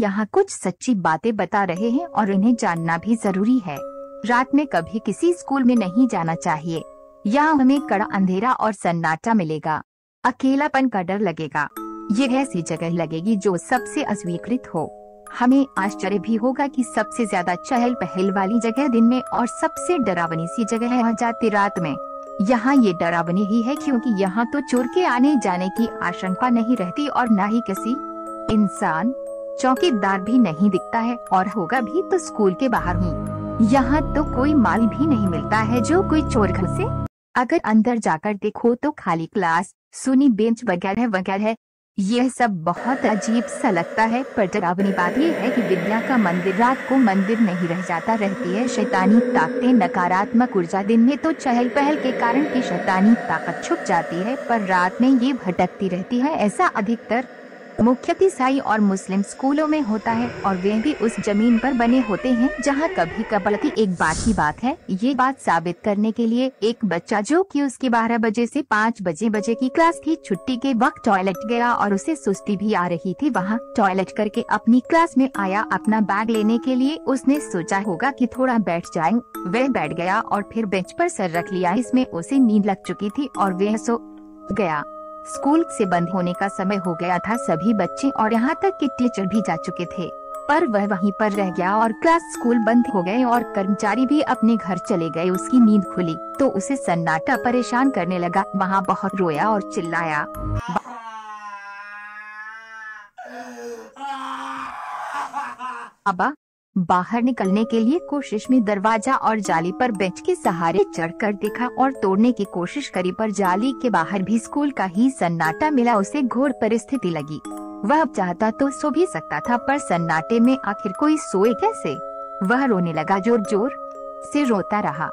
यहाँ कुछ सच्ची बातें बता रहे हैं और इन्हें जानना भी जरूरी है। रात में कभी किसी स्कूल में नहीं जाना चाहिए। यहाँ हमें कड़ा अंधेरा और सन्नाटा मिलेगा। अकेलापन का डर लगेगा। ये ऐसी जगह लगेगी जो सबसे अस्वीकृत हो। हमें आश्चर्य भी होगा कि सबसे ज्यादा चहल पहल वाली जगह दिन में और सबसे डरावनी सी जगह है जाती रात में। यहाँ ये डरावनी ही है क्योंकि यहाँ तो चोर के आने जाने की आशंका नहीं रहती और न ही किसी इंसान चौकीदार भी नहीं दिखता है, और होगा भी तो स्कूल के बाहर ही। यहाँ तो कोई माल भी नहीं मिलता है जो कोई चोर घर से। अगर अंदर जाकर देखो तो खाली क्लास, सुनी बेंच वगैरह वगैरह, यह सब बहुत अजीब सा लगता है। पर डरावनी बात यह है कि विद्या का मंदिर रात को मंदिर नहीं रह जाता, रहती है शैतानी ताकतें, नकारात्मक ऊर्जा। दिन में तो चहल पहल के कारण की शैतानी ताकत छुप जाती है, पर रात में ये भटकती रहती है। ऐसा अधिकतर मुख्यतः ईसाई और मुस्लिम स्कूलों में होता है, और वे भी उस जमीन पर बने होते हैं जहां कभी कबलती। एक बात की बात है, ये बात साबित करने के लिए एक बच्चा जो कि उसकी 12 बजे से 5 बजे की क्लास थी, छुट्टी के वक्त टॉयलेट गया और उसे सुस्ती भी आ रही थी। वहां टॉयलेट करके अपनी क्लास में आया अपना बैग लेने के लिए। उसने सोचा होगा कि थोड़ा बैठ जाए। वह बैठ गया और फिर बेंच पर सर रख लिया। इसमें उसे नींद लग चुकी थी और वह सो गया। स्कूल से बंद होने का समय हो गया था। सभी बच्चे और यहाँ तक कि टीचर भी जा चुके थे, पर वह वहीं पर रह गया और क्लास स्कूल बंद हो गए और कर्मचारी भी अपने घर चले गए। उसकी नींद खुली तो उसे सन्नाटा परेशान करने लगा। वहाँ बहुत रोया और चिल्लाया। बाबा बाहर निकलने के लिए कोशिश में दरवाजा और जाली पर बेंच के सहारे चढ़कर देखा और तोड़ने की कोशिश करी, पर जाली के बाहर भी स्कूल का ही सन्नाटा मिला। उसे घोर परिस्थिति लगी। वह चाहता तो सो भी सकता था, पर सन्नाटे में आखिर कोई सोए कैसे। वह रोने लगा, जोर जोर से रोता रहा।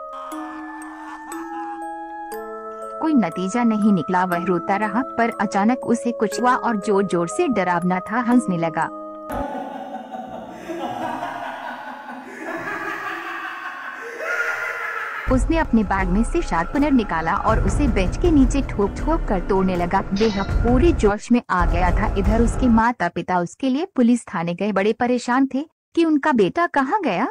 कोई नतीजा नहीं निकला। वह रोता रहा, पर अचानक उसे कुछ हुआ और जोर जोर से डरावना था, हंसने लगा। उसने अपने बैग में से शार्पनर निकाला और उसे बेंच के नीचे ठोक ठोक कर तोड़ने लगा। वह पूरे जोश में आ गया था। इधर उसके माता पिता उसके लिए पुलिस थाने गए, बड़े परेशान थे कि उनका बेटा कहाँ गया।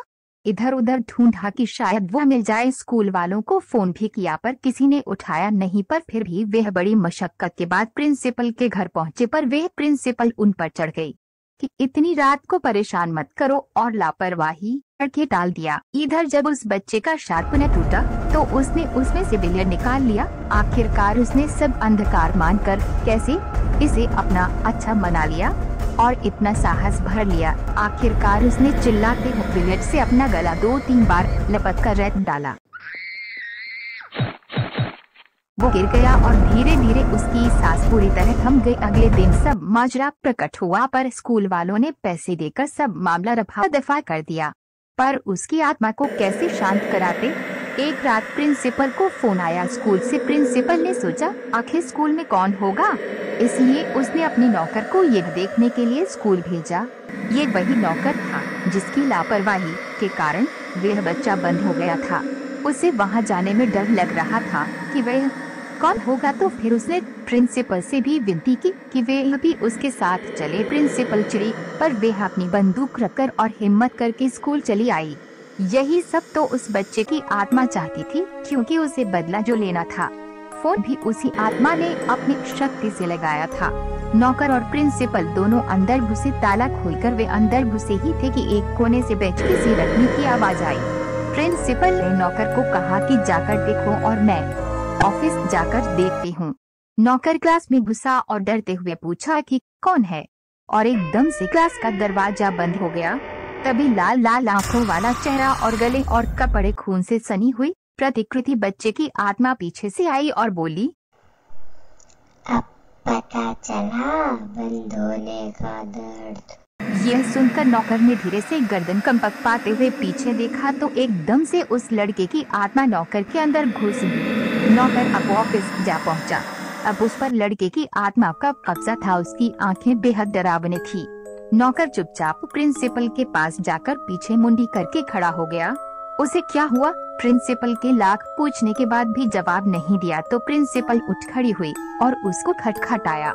इधर उधर ढूंढा कि शायद वह मिल जाए। स्कूल वालों को फोन भी किया पर किसी ने उठाया नहीं, पर फिर भी वह बड़ी मशक्कत के बाद प्रिंसिपल के घर पहुँचे। पर वह प्रिंसिपल उन पर चढ़ गई कि इतनी रात को परेशान मत करो, और लापरवाही करके टाल दिया। इधर जब उस बच्चे का शार्पनर टूटा तो उसने उसमें से बिलियर निकाल लिया। आखिरकार उसने सब अंधकार मानकर कैसे इसे अपना अच्छा मना लिया और इतना साहस भर लिया। आखिरकार उसने चिल्लाते हुए बिलियर से अपना गला 2-3 बार लपक कर रख डाला। वो गिर गया और धीरे धीरे उसकी सांस पूरी तरह थम गई। अगले दिन सब माजरा प्रकट हुआ, पर स्कूल वालों ने पैसे देकर सब मामला रफा दफा कर दिया। पर उसकी आत्मा को कैसे शांत कराते। एक रात प्रिंसिपल को फोन आया स्कूल से। प्रिंसिपल ने सोचा आखिर स्कूल में कौन होगा, इसलिए उसने अपने नौकर को ये देखने के लिए स्कूल भेजा। ये वही नौकर था जिसकी लापरवाही के कारण वह बच्चा बंद हो गया था। उसे वहां जाने में डर लग रहा था कि वह कौन होगा, तो फिर उसने प्रिंसिपल से भी विनती की कि वे भी उसके साथ चले। प्रिंसिपल चिड़ी, पर वह अपनी बंदूक रखकर और हिम्मत करके स्कूल चली आई। यही सब तो उस बच्चे की आत्मा चाहती थी, क्योंकि उसे बदला जो लेना था। फोन भी उसी आत्मा ने अपनी शक्ति से लगाया था। नौकर और प्रिंसिपल दोनों अंदर घुसे। ताला खोलकर वे अंदर घुसे ही थे कि एक कोने से बेंच की सी रखने की आवाज आई। प्रिंसिपल ने नौकर को कहा कि जाकर देखो और मैं ऑफिस जाकर देखती हूँ। नौकर क्लास में घुसा और डरते हुए पूछा कि कौन है, और एकदम से क्लास का दरवाजा बंद हो गया। तभी लाल लाल आंखों वाला चेहरा और गले और कपड़े खून से सनी हुई प्रतिकृति बच्चे की आत्मा पीछे से आई और बोली, अब पता चला बंद होने का दर्द। यह सुनकर नौकर ने धीरे से गर्दन कंपक पाते हुए पीछे देखा तो एकदम से उस लड़के की आत्मा नौकर के अंदर घुस गई। नौकर अब ऑफिस जा पहुंचा। अब उस पर लड़के की आत्मा का कब्जा था। उसकी आंखें बेहद डरावनी थी। नौकर चुपचाप प्रिंसिपल के पास जाकर पीछे मुंडी करके खड़ा हो गया। उसे क्या हुआ? प्रिंसिपल के लाख पूछने के बाद भी जवाब नहीं दिया तो प्रिंसिपल उठ खड़ी हुई और उसको खटखटाया।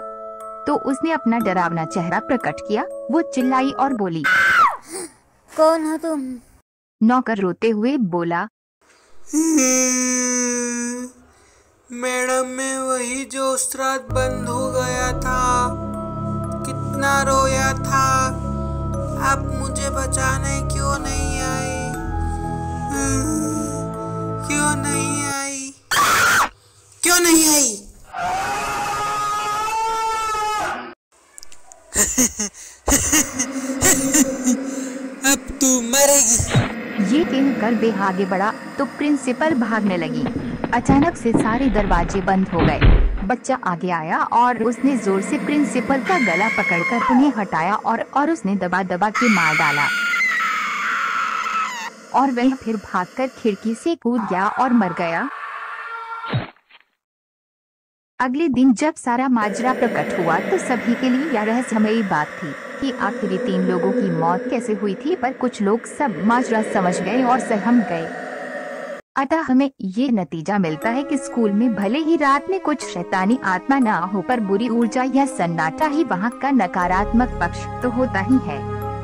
तो उसने अपना डरावना चेहरा प्रकट किया। वो चिल्लाई और बोली, कौन हो तुम? नौकर रोते हुए बोला, मैडम मैं वही जो उस रात बंद हो गया था, कितना रोया था, आप मुझे बचाने क्यों नहीं आई? क्यों नहीं आई? क्यों नहीं आई? अब तू मरेगी। ये कहकर वे आगे बढ़ा तो प्रिंसिपल भागने लगी। अचानक से सारे दरवाजे बंद हो गए। बच्चा आगे आया और उसने जोर से प्रिंसिपल का गला पकड़कर उन्हें हटाया और उसने दबा दबा के मार डाला और वह फिर भागकर खिड़की से कूद गया और मर गया। अगले दिन जब सारा माजरा प्रकट हुआ तो सभी के लिए यह रहस्यमयी बात थी कि आखिरी 3 लोगों की मौत कैसे हुई थी, पर कुछ लोग सब माजरा समझ गए और सहम गए। अतः हमें ये नतीजा मिलता है कि स्कूल में भले ही रात में कुछ शैतानी आत्मा ना हो, पर बुरी ऊर्जा या सन्नाटा ही वहाँ का नकारात्मक पक्ष तो होता ही है।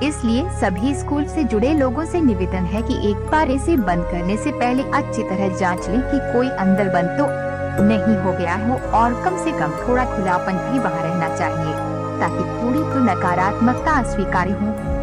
इसलिए सभी स्कूल से जुड़े लोगों से निवेदन है कि एक बार इसे बंद करने से पहले अच्छी तरह जांच लें कि कोई अंदर बंद तो नहीं हो गया हो, और कम से कम थोड़ा खुलापन भी वहाँ रहना चाहिए ताकि थोड़ी तो नकारात्मकता स्वीकार्य हो।